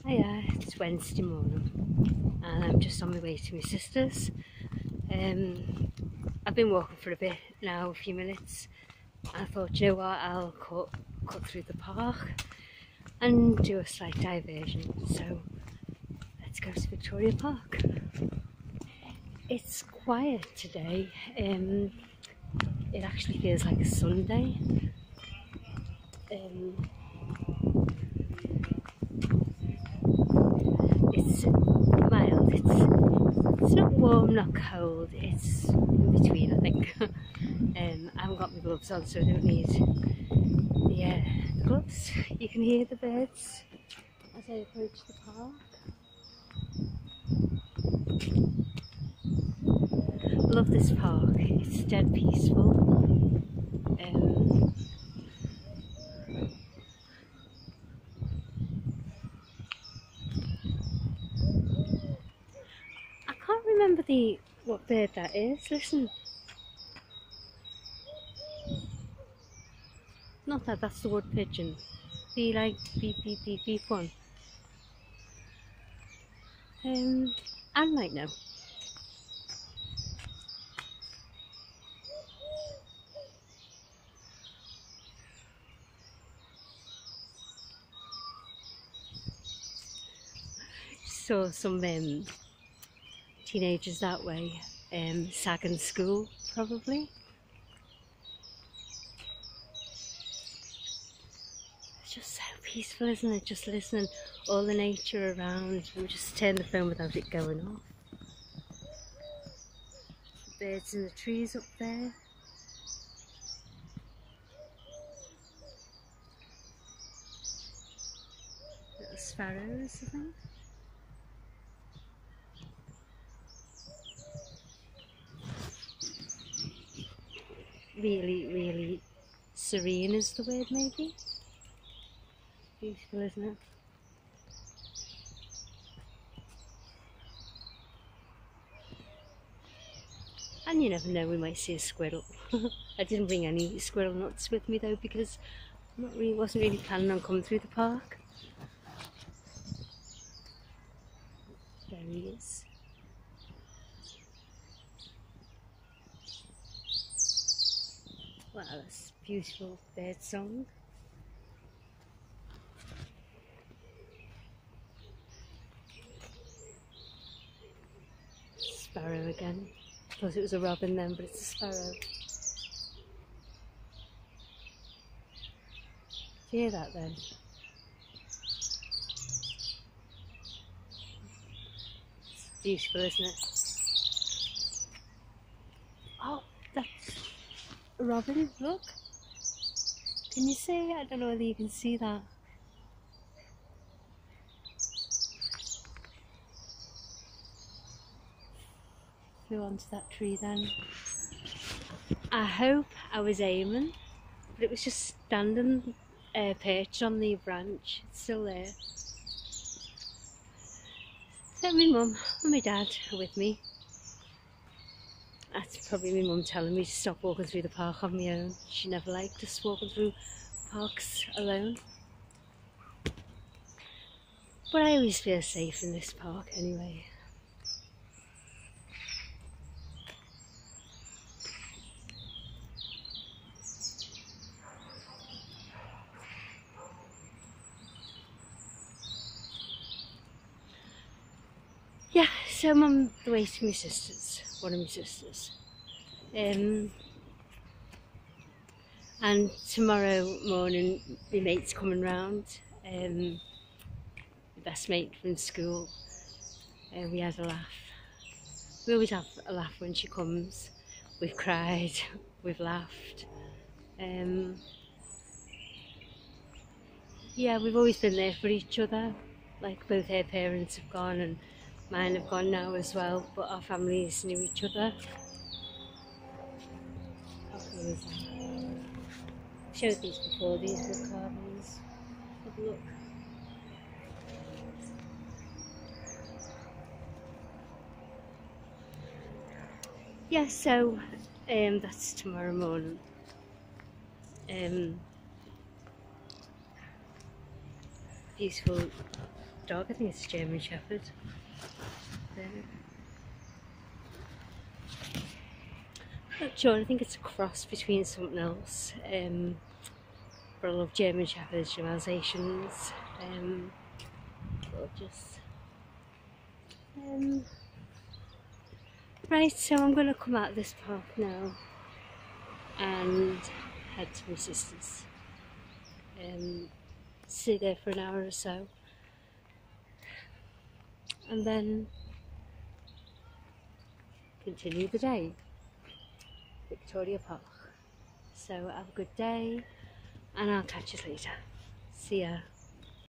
Hiya, it's Wednesday morning and I'm just on my way to my sister's. I've been walking for a bit now, a few minutes. I thought, you know what, I'll cut through the park and do a slight diversion. So let's go to Victoria Park. It's quiet today. It actually feels like a Sunday. It's mild. It's not warm, not cold. It's in between, I think. I haven't got my gloves on, so I don't need the gloves. You can hear the birds as I approach the park. I love this park. It's dead peaceful. I can't remember what bird that is. Listen. Not that, that's the wood pigeon. The like beep beep beep beep one. I might know. Saw some teenagers that way, sagging school probably. It's just so peaceful, isn't it? Just listening, all the nature around, and just turn the phone without it going off. Birds in the trees up there. Little sparrows, I think. Really, really serene is the word, maybe. Beautiful, isn't it? And you never know, we might see a squirrel. I didn't bring any squirrel nuts with me though, because I wasn't really planning on coming through the park. There he is. Wow, that's a beautiful bird song. Sparrow again. I thought it was a robin then, but it's a sparrow. Do you hear that then? It's beautiful, isn't it? Oh, that's a robin, look. Can you see? I don't know whether you can see that. Flew onto that tree then. I hope I was aiming, but it was just standing perched on the branch. It's still there. So my mum and my dad are with me. That's probably my mum telling me to stop walking through the park on my own. She never liked us walking through parks alone. But I always feel safe in this park anyway. Yeah, so I'm on the way to my sister's, one of my sisters. And tomorrow morning my mate's coming round, my best mate from school. We had a laugh. We always have a laugh when she comes. We've cried, we've laughed. Yeah, we've always been there for each other. Like both her parents have gone and mine have gone now as well, but our families knew each other. How cool is that? I've showed these before, these wood carvings. Have a look. Yeah, so that's tomorrow morning. Beautiful dog. I think it's a German Shepherd. There. Not sure, I think it's a cross between something else. But I love German Shepherds, Alsatians. Gorgeous. Right, so I'm going to come out of this park now and head to my sister's. Stay there for an hour or so, and then continue the day. Victoria Park. So have a good day, and I'll catch you later. See ya.